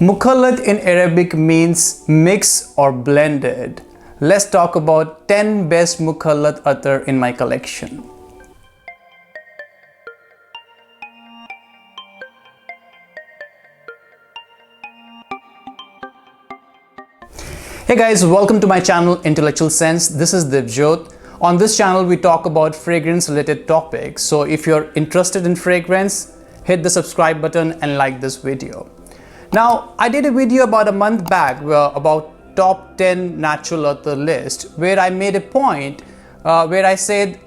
Mukhallat in Arabic means mix or blended. Let's talk about 10 best Mukhallat Attar in my collection. Hey guys, welcome to my channel Intellectual Sense. This is Divjot. On this channel we talk about fragrance related topics. So if you're interested in fragrance, hit the subscribe button and like this video. Now, I did a video about a month back about top 10 natural attar list, where I made a point where I said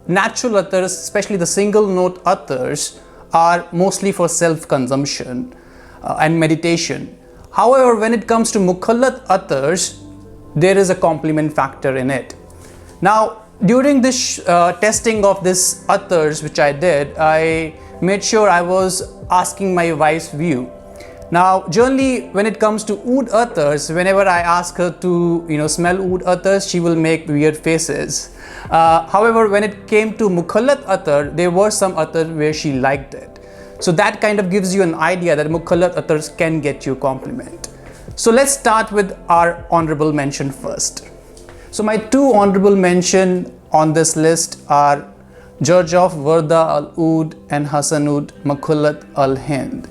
natural attars, especially the single note attars, are mostly for self-consumption and meditation. However, when it comes to Mukhallat attars, there is a complement factor in it. Now, during this testing of this attars which I did, I made sure I was asking my wife's view. Now, generally, when it comes to oud attars, whenever I ask her to, smell oud attars, she will make weird faces. However, when it came to Mukhallat attar, there were some attars where she liked it. So that kind of gives you an idea that Mukhallat attars can get you compliment. So let's start with our honorable mention first. So my two honorable mention on this list are Xerjoff Warda Al Oud and Hasan Oud Mukhallat Al Hind.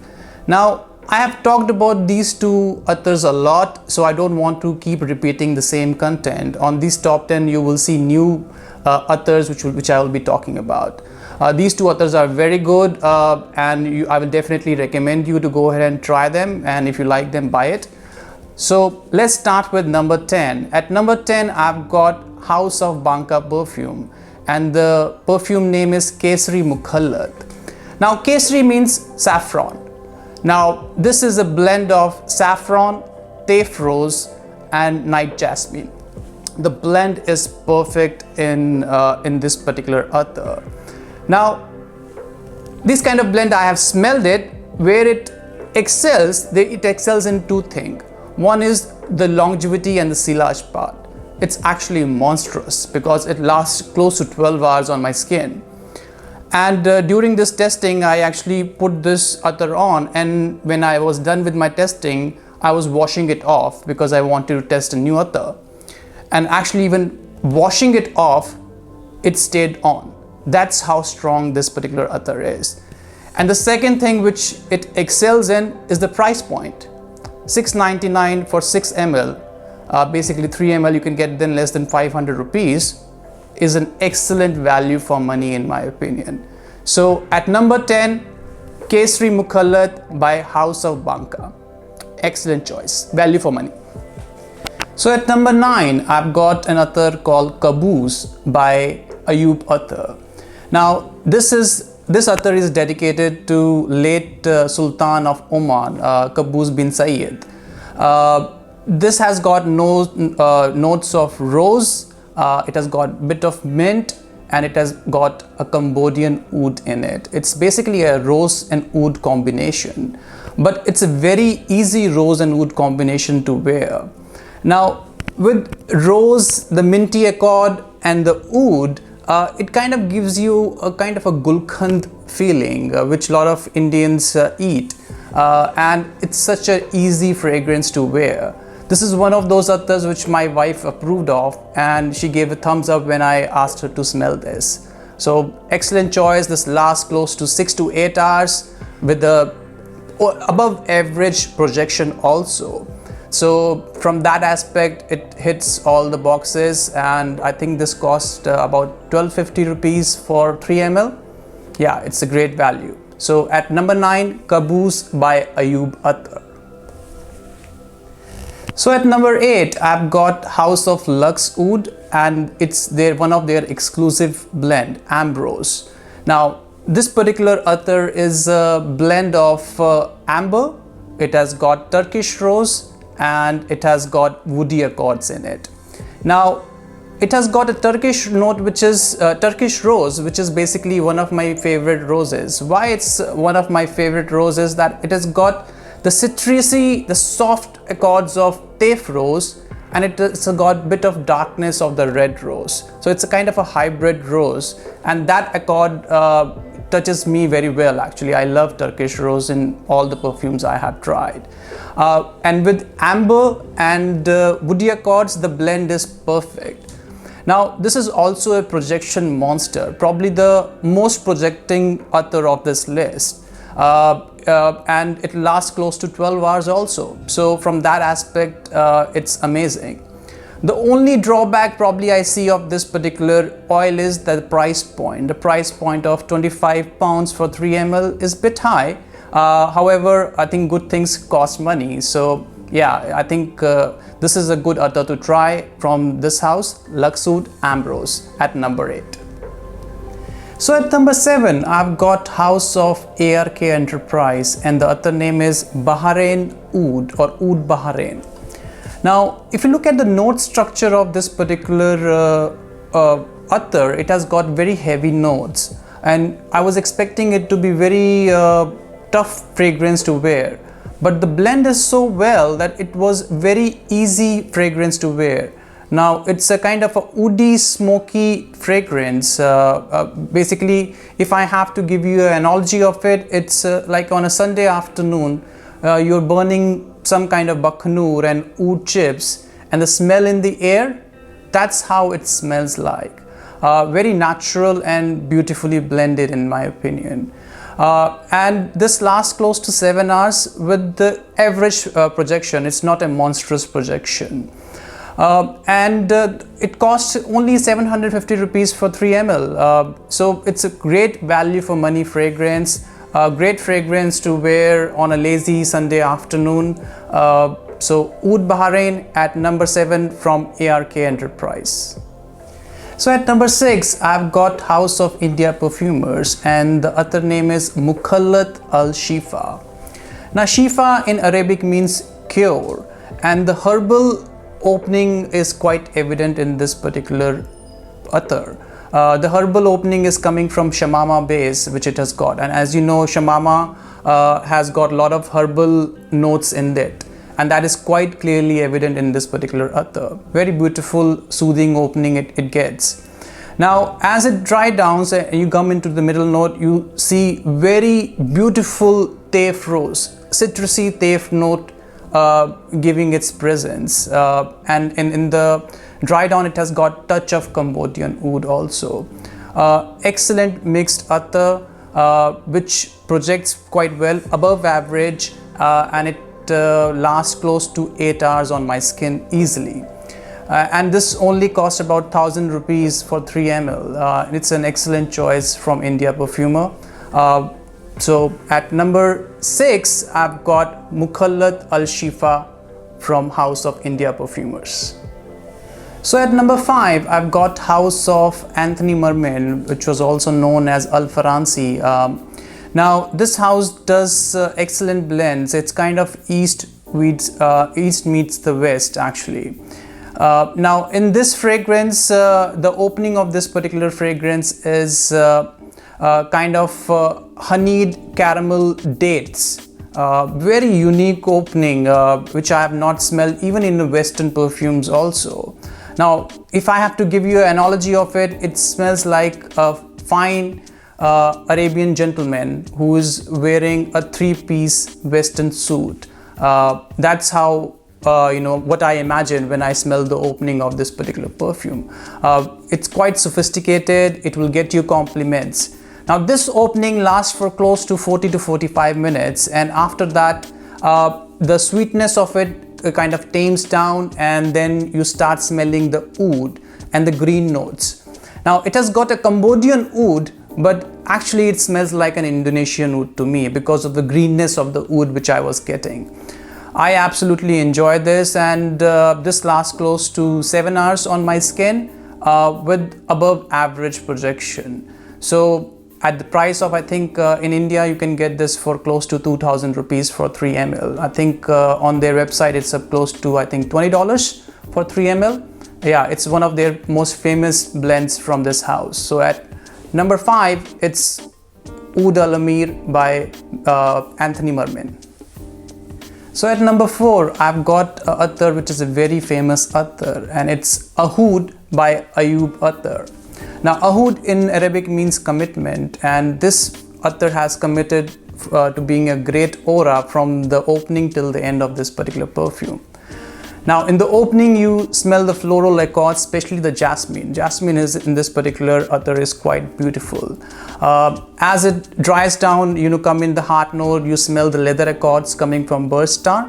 Now, I have talked about these two attars a lot, so I don't want to keep repeating the same content. On these top 10, you will see new attars which I will be talking about. These two attars are very good, and I will definitely recommend you to go ahead and try them, and if you like them, buy it. So let's start with number 10. At number 10, I've got House of Baanka perfume, and the perfume name is Kesri Mukhallat. Now, Kesri means saffron. Now, this is a blend of saffron, teff rose and night jasmine. The blend is perfect in this particular attar. Now, this kind of blend, I have smelled it. Where it excels in two things. One is the longevity and the silage part. It's actually monstrous because it lasts close to 12 hours on my skin. And during this testing, I actually put this attar on, and when I was done with my testing, I was washing it off because I wanted to test a new attar. And actually, even washing it off, it stayed on. That's how strong this particular attar is. And the second thing which it excels in is the price point. $6.99 for 6 ml, basically 3 ml you can get then less than 500 rupees. Is an excellent value for money in my opinion. So at number 10, Kesri Mukhallat by House of Baanka. Excellent choice, value for money. So at number 9, I've got an attar called Qaboos by Ayub Attar. Now this attar is dedicated to late Sultan of Oman, Qaboos bin Sayyid. This has got notes of rose. It has got a bit of mint, and it has got a Cambodian oud in it. It's basically a rose and oud combination, but it's a very easy rose and oud combination to wear. Now, with rose, the minty accord and the oud, it kind of gives you a kind of a gulkand feeling, which a lot of Indians eat, and it's such an easy fragrance to wear. This is one of those attars which my wife approved of, and she gave a thumbs up when I asked her to smell this. So excellent choice. This lasts close to 6 to 8 hours with the above average projection also. So from that aspect, it hits all the boxes, and I think this cost about 1250 rupees for 3 ml. Yeah, it's a great value. So at number 9, Qaboos by Ayub Attar. So at number 8, I've got House of Luxoud, and it's one of their exclusive blend, Ambrose. Now, this particular attar is a blend of amber. It has got Turkish rose, and it has got woody accords in it. Now, it has got a Turkish note, which is Turkish rose, which is basically one of my favorite roses. Why it's one of my favorite roses? That it has got the citrusy, the soft accords of teff rose, and it's got a bit of darkness of the red rose. So it's a kind of a hybrid rose, and that accord touches me very well actually. I love Turkish rose in all the perfumes I have tried. And with amber and woody accords, the blend is perfect. Now this is also a projection monster, probably the most projecting attar of this list. And it lasts close to 12 hours also. So from that aspect, it's amazing. The only drawback probably I see of this particular oil is the price point. The price point of £25 for 3 ml is a bit high. However, I think good things cost money. So yeah, I think this is a good attar to try from this house, Luxoud Ambrose at number 8. So at number 7, I've got House of ARK Enterprise, and the attar name is Bharain Oud or Oud Bharain. Now, if you look at the note structure of this particular attar, it has got very heavy notes, and I was expecting it to be very tough fragrance to wear. But the blend is so well that it was very easy fragrance to wear. Now it's a kind of a woody, smoky fragrance. Basically, if I have to give you an analogy of it, it's like on a Sunday afternoon, you're burning some kind of bakhnur and oud chips, and the smell in the air, that's how it smells like. Very natural and beautifully blended in my opinion. And this lasts close to 7 hours with the average projection. It's not a monstrous projection. And it costs only 750 rupees for 3 ml. So it's a great value for money fragrance, great fragrance to wear on a lazy Sunday afternoon. So Oud Bharain at number 7 from ARK Enterprise. So at number 6, I've got House of India Perfumers, and the attar name is Mukhallat al Shifa. Now shifa in Arabic means cure, and the herbal opening is quite evident in this particular attar. The herbal opening is coming from shamama base, which it has got, and as you know, shamama has got a lot of herbal notes in it, and that is quite clearly evident in this particular attar. Very beautiful, soothing opening it gets. Now as it dries down and you come into the middle note, you see very beautiful teff rose, citrusy teff note giving its presence, and in the dry down it has got touch of Cambodian oud also. Excellent mixed attar which projects quite well, above average, and it lasts close to 8 hours on my skin easily. And this only costs about 1000 rupees for 3 ml. It's an excellent choice from India Perfumer. So at number 6, I've got Mukhallat al Shifa from House of India Perfumers. So at number 5, I've got House of Anthony Marmim, which was also known as Alfaransi. Now this house does excellent blends. It's kind of east meets the west actually. Now in this fragrance, the opening of this particular fragrance is kind of honeyed caramel dates. Very unique opening, which I have not smelled even in the Western perfumes also. Now if I have to give you an analogy of it, it smells like a fine Arabian gentleman who is wearing a 3-piece Western suit. That's how what I imagine when I smell the opening of this particular perfume. It's quite sophisticated. It will get you compliments. Now this opening lasts for close to 40 to 45 minutes, and after that the sweetness of it kind of tames down, and then you start smelling the oud and the green notes. Now it has got a Cambodian oud, but actually it smells like an Indonesian oud to me because of the greenness of the oud which I was getting. I absolutely enjoy this, and this lasts close to 7 hours on my skin with above average projection. So at the price of, I think in India you can get this for close to 2000 rupees for 3 ml. I think on their website it's up close to, I think, $20 for 3 ml. Yeah, it's one of their most famous blends from this house. So at number 5, it's Oud Al-Amir by Anthony Marmim. So at number 4, I've got a attar which is a very famous attar, and it's Ahud by Ayub Attar. Now Ahud in Arabic means commitment, and this attar has committed to being a great aura from the opening till the end of this particular perfume. Now in the opening you smell the floral accords, especially the jasmine. Jasmine is in this particular attar is quite beautiful. As it dries down, come in the heart note, you smell the leather accords coming from burst star,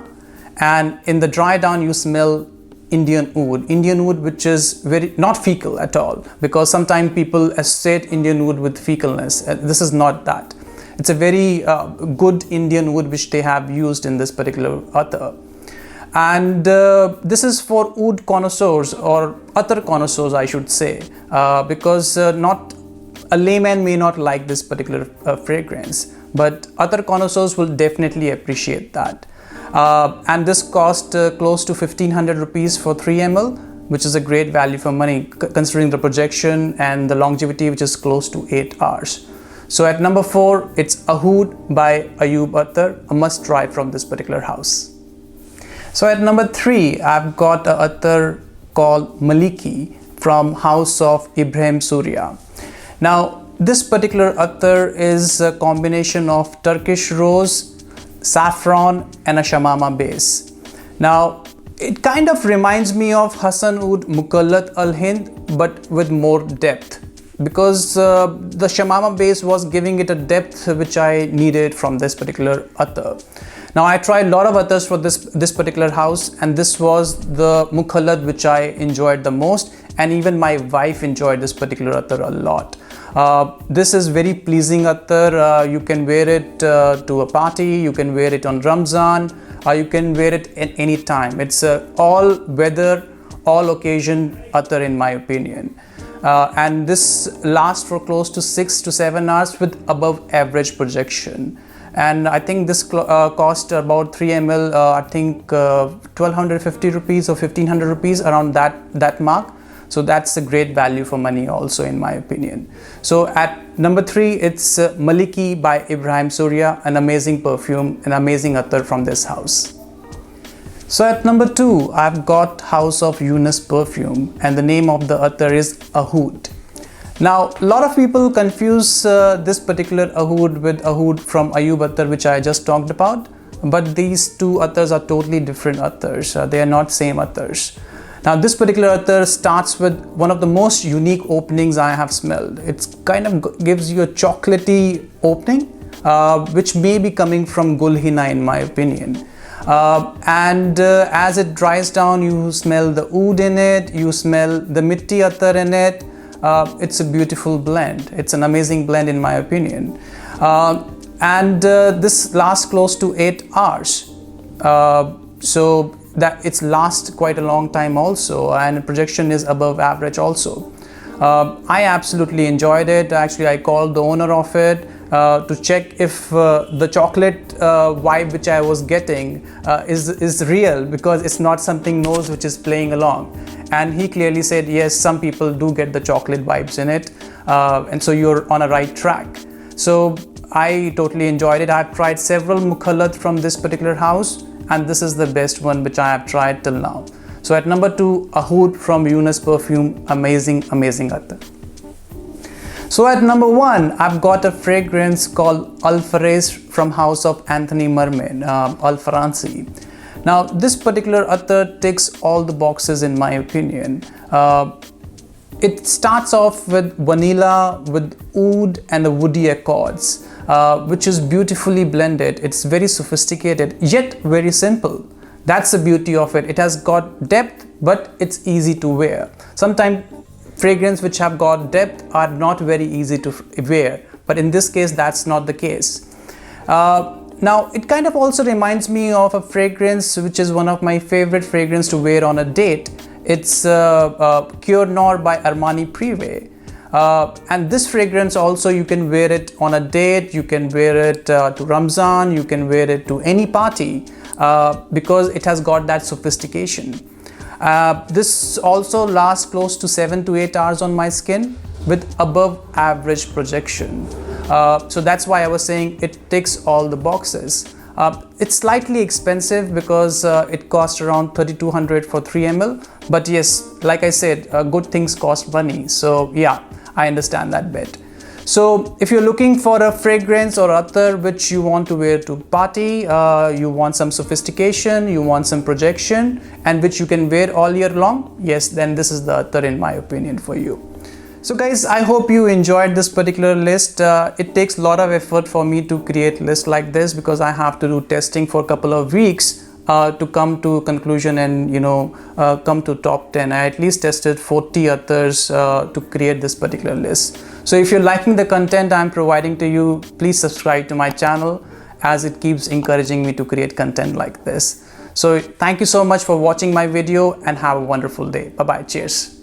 and in the dry down you smell Indian oud, which is very not fecal at all, because sometimes people associate Indian oud with fecalness. This is not that. It's a very good Indian oud which they have used in this particular attar. And this is for oud connoisseurs, or attar connoisseurs I should say, because not a layman may not like this particular fragrance, but attar connoisseurs will definitely appreciate that. And this cost close to 1500 rupees for 3 ml, which is a great value for money considering the projection and the longevity, which is close to 8 hours. So at number 4, it's Ahud by Ayub Attar, a must try from this particular house. So at number 3, I've got an attar called Maliqi from house of Ebrahim Soorya. Now this particular attar is a combination of Turkish rose, saffron and a shamama base. Now it kind of reminds me of Hasan Oud Mukhallat al-Hind, but with more depth, because the shamama base was giving it a depth which I needed from this particular attar. Now I tried a lot of attars for this particular house, and this was the Mukhallat which I enjoyed the most, and even my wife enjoyed this particular attar a lot. This is very pleasing attar. You can wear it to a party, you can wear it on Ramzan, you can wear it at any time. It's all weather, all occasion attar in my opinion. And this lasts for close to 6 to 7 hours with above average projection. And I think this cost about 3 ml, I think 1250 rupees or 1500 rupees, around that mark. So that's a great value for money also in my opinion. So at number 3, it's Maliqi by Ebrahim Soorya, an amazing perfume, an amazing attar from this house. So at number 2, I've got house of Yunus Perfume, and the name of the attar is Ahud. Now a lot of people confuse this particular Ahud with Ahud from Ayub Attar, which I just talked about, but these two attars are totally different attars. They are not same attars. Now this particular attar starts with one of the most unique openings I have smelled. It kind of gives you a chocolatey opening, which may be coming from Gul Hina in my opinion. As it dries down, you smell the oud in it, you smell the mitti attar in it. It's a beautiful blend. It's an amazing blend in my opinion. This lasts close to 8 hours. So that it's last quite a long time also, and projection is above average also. I absolutely enjoyed it. Actually, I called the owner of it to check if the chocolate vibe which I was getting is real, because it's not something nose which is playing along. And he clearly said, yes, some people do get the chocolate vibes in it, and so you're on a right track. So I totally enjoyed it. I've tried several Mukhallat from this particular house, and this is the best one which I have tried till now. So at number 2, Ahud from Yunus Perfume, amazing attar. So at number 1, I've got a fragrance called Alfaransi from house of Anthony Marmim, Alfaransi. Now this particular attar ticks all the boxes in my opinion. It starts off with vanilla, with oud and the woody accords, which is beautifully blended. It's very sophisticated yet very simple. That's the beauty of it. It has got depth, but it's easy to wear. Sometimes fragrances which have got depth are not very easy to wear, but in this case that's not the case. Now it kind of also reminds me of a fragrance which is one of my favorite fragrances to wear on a date. It's Cure Noir by Armani Privé. And this fragrance also, you can wear it on a date, you can wear it to Ramzan, you can wear it to any party, because it has got that sophistication. This also lasts close to 7 to 8 hours on my skin with above average projection. So that's why I was saying it ticks all the boxes. It's slightly expensive because it costs around 3200 for 3 ml, but yes, like I said, good things cost money. So yeah, I understand that bit. So if you're looking for a fragrance or attar which you want to wear to party, you want some sophistication, you want some projection, and which you can wear all year long, yes, then this is the attar in my opinion for you. So guys, I hope you enjoyed this particular list. It takes a lot of effort for me to create lists like this because I have to do testing for a couple of weeks to come to conclusion and come to top 10. I at least tested 40 attars to create this particular list. So if you're liking the content I'm providing to you, please subscribe to my channel as it keeps encouraging me to create content like this. So thank you so much for watching my video and have a wonderful day. Bye bye. Cheers.